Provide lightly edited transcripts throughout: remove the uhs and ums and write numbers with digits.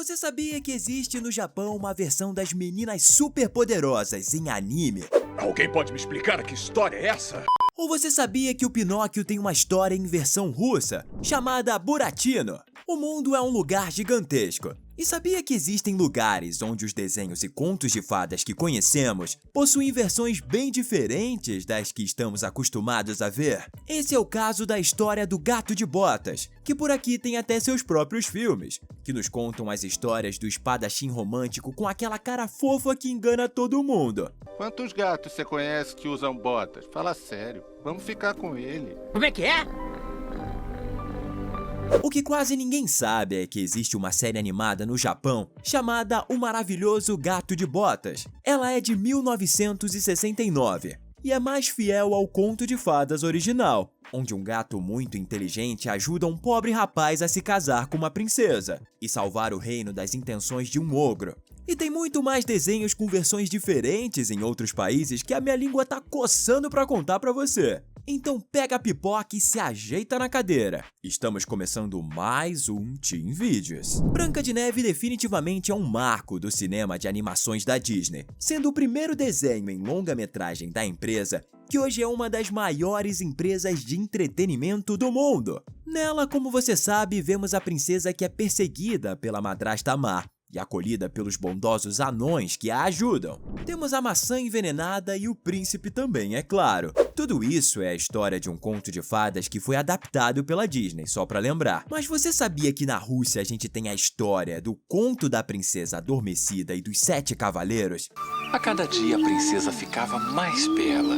Você sabia que existe no Japão uma versão das meninas superpoderosas em anime? Alguém pode me explicar que história é essa? Ou você sabia que o Pinóquio tem uma história em versão russa, chamada Buratino? O mundo é um lugar gigantesco. E sabia que existem lugares onde os desenhos e contos de fadas que conhecemos possuem versões bem diferentes das que estamos acostumados a ver? Esse é o caso da história do Gato de Botas, que por aqui tem até seus próprios filmes, que nos contam as histórias do espadachim romântico com aquela cara fofa que engana todo mundo. Quantos gatos você conhece que usam botas? Fala sério, vamos ficar com ele. Como é que é? O que quase ninguém sabe é que existe uma série animada no Japão chamada O Maravilhoso Gato de Botas. Ela é de 1969 e é mais fiel ao conto de fadas original, onde um gato muito inteligente ajuda um pobre rapaz a se casar com uma princesa e salvar o reino das intenções de um ogro. E tem muito mais desenhos com versões diferentes em outros países que a minha língua tá coçando pra contar pra você. Então pega a pipoca e se ajeita na cadeira. Estamos começando mais um Teen Vídeos. Branca de Neve definitivamente é um marco do cinema de animações da Disney, sendo o primeiro desenho em longa-metragem da empresa, que hoje é uma das maiores empresas de entretenimento do mundo. Nela, como você sabe, vemos a princesa que é perseguida pela madrasta má e acolhida pelos bondosos anões que a ajudam. Temos a maçã envenenada e o príncipe também, é claro. Tudo isso é a história de um conto de fadas que foi adaptado pela Disney, só pra lembrar. Mas você sabia que na Rússia a gente tem a história do conto da princesa adormecida e dos 7 cavaleiros? A cada dia a princesa ficava mais bela.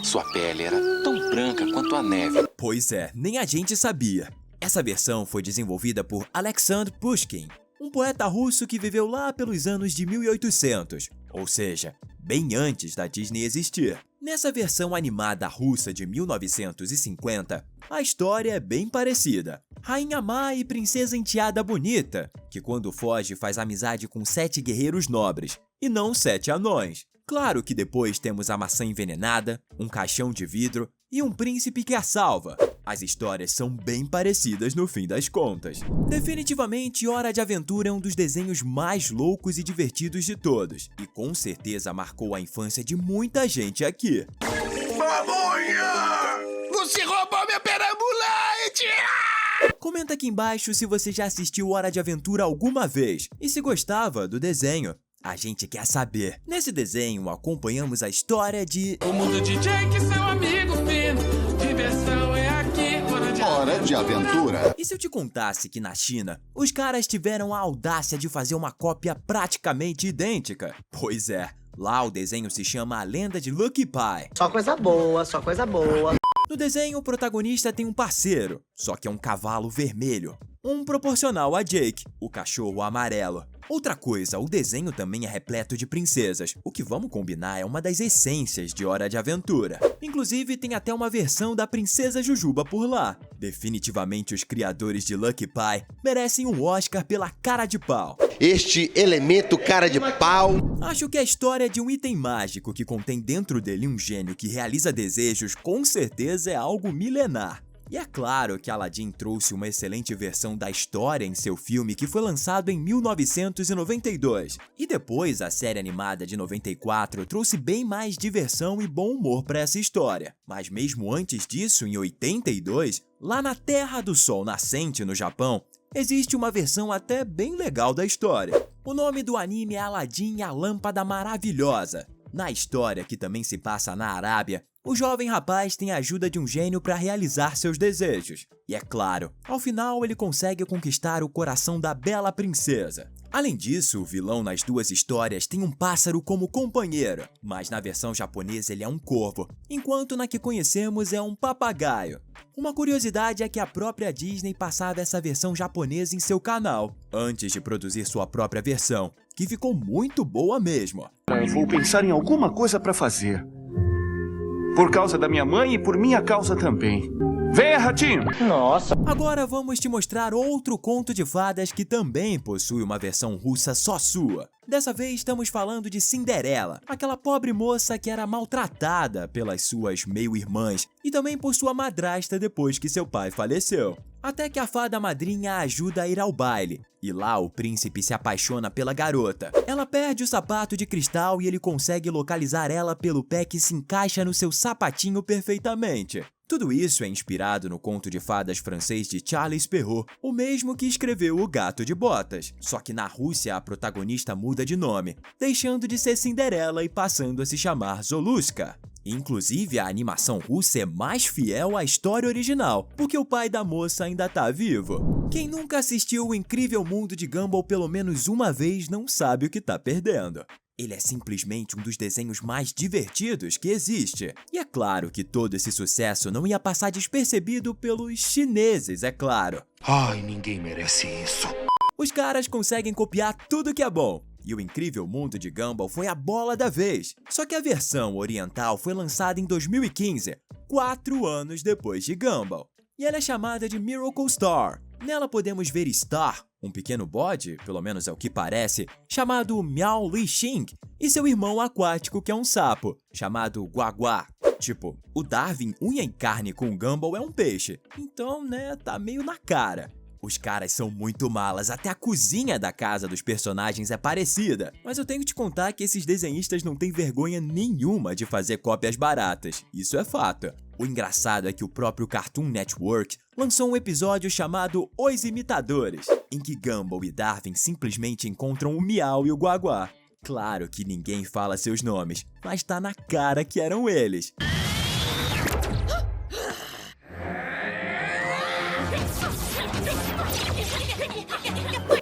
Sua pele era tão branca quanto a neve. Pois é, nem a gente sabia. Essa versão foi desenvolvida por Alexander Pushkin, um poeta russo que viveu lá pelos anos de 1800, ou seja, bem antes da Disney existir. Nessa versão animada russa de 1950, a história é bem parecida. Rainha má e princesa enteada bonita, que quando foge faz amizade com 7 guerreiros nobres, e não 7 anões. Claro que depois temos a maçã envenenada, um caixão de vidro e um príncipe que a salva. As histórias são bem parecidas no fim das contas. Definitivamente, Hora de Aventura é um dos desenhos mais loucos e divertidos de todos, e com certeza marcou a infância de muita gente aqui. Pamonha! Você roubou minha perambulante! Comenta aqui embaixo se você já assistiu Hora de Aventura alguma vez, e se gostava do desenho. A gente quer saber. Nesse desenho, acompanhamos a história de... O mundo de Jake, seu amigo fino. Diversão é aqui, Hora de Aventura. E se eu te contasse que na China, os caras tiveram a audácia de fazer uma cópia praticamente idêntica? Pois é, lá o desenho se chama A Lenda de Lucky Pie. Só coisa boa, só coisa boa. No desenho, o protagonista tem um parceiro, só que é um cavalo vermelho, um proporcional a Jake, o cachorro amarelo. Outra coisa, o desenho também é repleto de princesas, o que vamos combinar é uma das essências de Hora de Aventura. Inclusive, tem até uma versão da Princesa Jujuba por lá. Definitivamente os criadores de Lucky Pie merecem um Oscar pela cara de pau. Este elemento cara de pau. Acho que a história de um item mágico que contém dentro dele um gênio que realiza desejos com certeza é algo milenar. E é claro que Aladdin trouxe uma excelente versão da história em seu filme que foi lançado em 1992. E depois a série animada de 94 trouxe bem mais diversão e bom humor para essa história. Mas mesmo antes disso, em 82, lá na Terra do Sol Nascente no Japão, existe uma versão até bem legal da história. O nome do anime é Aladdin e a Lâmpada Maravilhosa. Na história, que também se passa na Arábia, o jovem rapaz tem a ajuda de um gênio para realizar seus desejos. E é claro, ao final ele consegue conquistar o coração da bela princesa. Além disso, o vilão nas duas histórias tem um pássaro como companheiro, mas na versão japonesa ele é um corvo, enquanto na que conhecemos é um papagaio. Uma curiosidade é que a própria Disney passava essa versão japonesa em seu canal, antes de produzir sua própria versão, que ficou muito boa mesmo. Eu vou pensar em alguma coisa pra fazer. Por causa da minha mãe e por minha causa também. Venha, ratinho! Nossa. Agora vamos te mostrar outro conto de fadas que também possui uma versão russa só sua. Dessa vez estamos falando de Cinderela, aquela pobre moça que era maltratada pelas suas meio-irmãs e também por sua madrasta depois que seu pai faleceu. até que a fada madrinha a ajuda a ir ao baile, e lá o príncipe se apaixona pela garota. Ela perde o sapato de cristal e ele consegue localizar ela pelo pé que se encaixa no seu sapatinho perfeitamente. Tudo isso é inspirado no conto de fadas francês de Charles Perrault, o mesmo que escreveu O Gato de Botas. Só que na Rússia a protagonista muda de nome, deixando de ser Cinderela e passando a se chamar Zolushka. Inclusive, a animação russa é mais fiel à história original, porque o pai da moça ainda tá vivo. Quem nunca assistiu O Incrível Mundo de Gumball pelo menos uma vez não sabe o que tá perdendo. Ele é simplesmente um dos desenhos mais divertidos que existe. E é claro que todo esse sucesso não ia passar despercebido pelos chineses, é claro. Ai, ninguém merece isso. Os caras conseguem copiar tudo que é bom. E O Incrível Mundo de Gumball foi a bola da vez. Só que a versão oriental foi lançada em 2015, 4 anos depois de Gumball. E ela é chamada de Miracle Star. Nela podemos ver Star, um pequeno bode, pelo menos é o que parece, chamado Miao Li Xing, e seu irmão aquático que é um sapo, chamado Guaguá. Tipo, o Darwin unha em carne com o Gumball é um peixe, então, né, tá meio na cara. Os caras são muito malas, até a cozinha da casa dos personagens é parecida. Mas eu tenho que te contar que esses desenhistas não têm vergonha nenhuma de fazer cópias baratas. Isso é fato. O engraçado é que o próprio Cartoon Network lançou um episódio chamado Os Imitadores, em que Gumball e Darwin simplesmente encontram o Miau e o Guaguá. Claro que ninguém fala seus nomes, mas tá na cara que eram eles.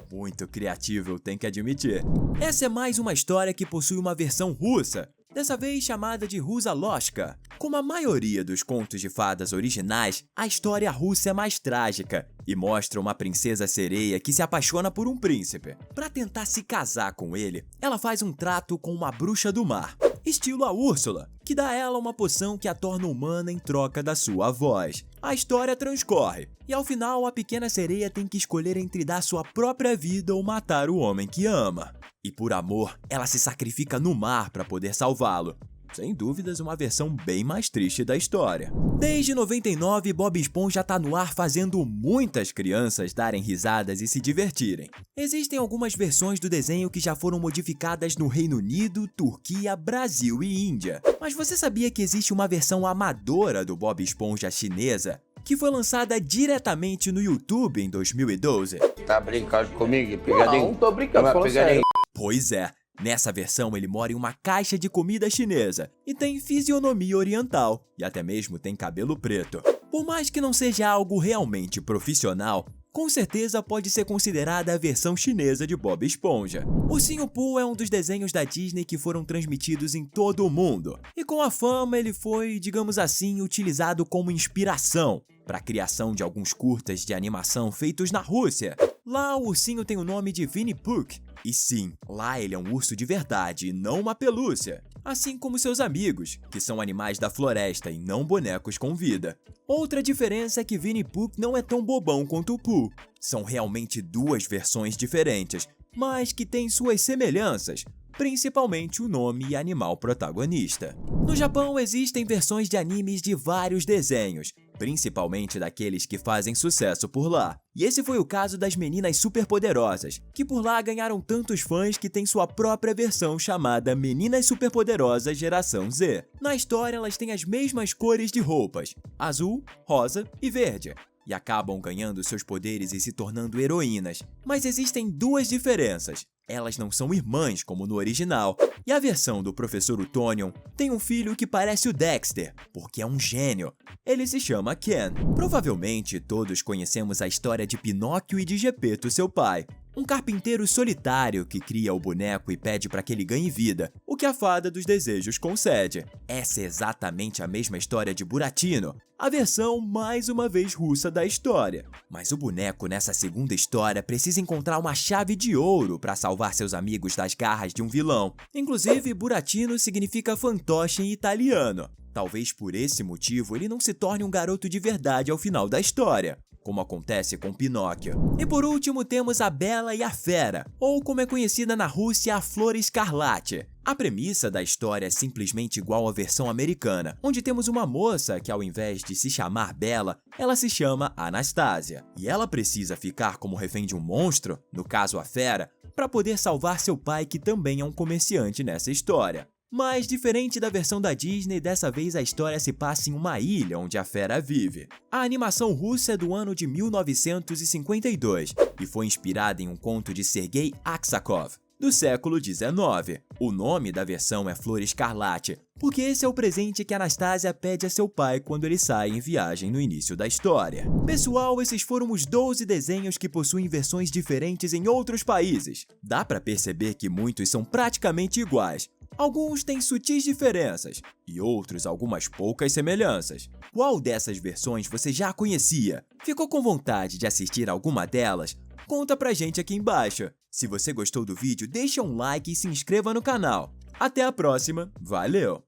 Muito criativo, eu tenho que admitir. Essa é mais uma história que possui uma versão russa, dessa vez chamada de Rusaloshka. Como a maioria dos contos de fadas originais, a história russa é mais trágica e mostra uma princesa sereia que se apaixona por um príncipe. Para tentar se casar com ele, ela faz um trato com uma bruxa do mar, estilo a Úrsula, que dá a ela uma poção que a torna humana em troca da sua voz. A história transcorre, e ao final a pequena sereia tem que escolher entre dar sua própria vida ou matar o homem que ama. E por amor, ela se sacrifica no mar para poder salvá-lo. Sem dúvidas, uma versão bem mais triste da história. Desde 99, Bob Esponja tá no ar fazendo muitas crianças darem risadas e se divertirem. Existem algumas versões do desenho que já foram modificadas no Reino Unido, Turquia, Brasil e Índia. Mas você sabia que existe uma versão amadora do Bob Esponja chinesa, que foi lançada diretamente no YouTube em 2012? Tá brincando comigo, pegadinho? Não, tô brincando, falando sério. Pois é. Nessa versão, ele mora em uma caixa de comida chinesa e tem fisionomia oriental, e até mesmo tem cabelo preto. Por mais que não seja algo realmente profissional, com certeza pode ser considerada a versão chinesa de Bob Esponja. Ursinho Pooh é um dos desenhos da Disney que foram transmitidos em todo o mundo, e com a fama ele foi, digamos assim, utilizado como inspiração para a criação de alguns curtas de animação feitos na Rússia. Lá o ursinho tem o nome de Winnie Pooh, e sim, lá ele é um urso de verdade e não uma pelúcia. Assim como seus amigos, que são animais da floresta e não bonecos com vida. Outra diferença é que Winnie Pooh não é tão bobão quanto o Pooh. São realmente duas versões diferentes, mas que têm suas semelhanças, principalmente o nome e animal protagonista. No Japão existem versões de animes de vários desenhos, principalmente daqueles que fazem sucesso por lá. E esse foi o caso das Meninas Superpoderosas, que por lá ganharam tantos fãs que tem sua própria versão chamada Meninas Superpoderosas Geração Z. Na história elas têm as mesmas cores de roupas, azul, rosa e verde, e acabam ganhando seus poderes e se tornando heroínas. Mas existem duas diferenças. Elas não são irmãs como no original, e a versão do Professor Utonium tem um filho que parece o Dexter, porque é um gênio. Ele se chama Ken. Provavelmente todos conhecemos a história de Pinóquio e de Gepeto, seu pai. Um carpinteiro solitário que cria o boneco e pede para que ele ganhe vida, o que a fada dos desejos concede. Essa é exatamente a mesma história de Buratino, a versão mais uma vez russa da história. Mas o boneco nessa segunda história precisa encontrar uma chave de ouro para salvar seus amigos das garras de um vilão. Inclusive, Buratino significa fantoche em italiano. Talvez por esse motivo ele não se torne um garoto de verdade ao final da história. como acontece com Pinóquio. E por último temos a Bela e a Fera, ou como é conhecida na Rússia, a Flor Escarlate. A premissa da história é simplesmente igual à versão americana, onde temos uma moça que, ao invés de se chamar Bela, ela se chama Anastasia. E ela precisa ficar como refém de um monstro, no caso a Fera, para poder salvar seu pai, que também é um comerciante nessa história. Mas, diferente da versão da Disney, dessa vez a história se passa em uma ilha onde a Fera vive. A animação russa é do ano de 1952 e foi inspirada em um conto de Sergei Aksakov, do século XIX. O nome da versão é Flor Escarlate, porque esse é o presente que Anastasia pede a seu pai quando ele sai em viagem no início da história. Pessoal, esses foram os 12 desenhos que possuem versões diferentes em outros países. Dá pra perceber que muitos são praticamente iguais. Alguns têm sutis diferenças e outros algumas poucas semelhanças. Qual dessas versões você já conhecia? Ficou com vontade de assistir alguma delas? Conta pra gente aqui embaixo. Se você gostou do vídeo, deixa um like e se inscreva no canal. Até a próxima, valeu!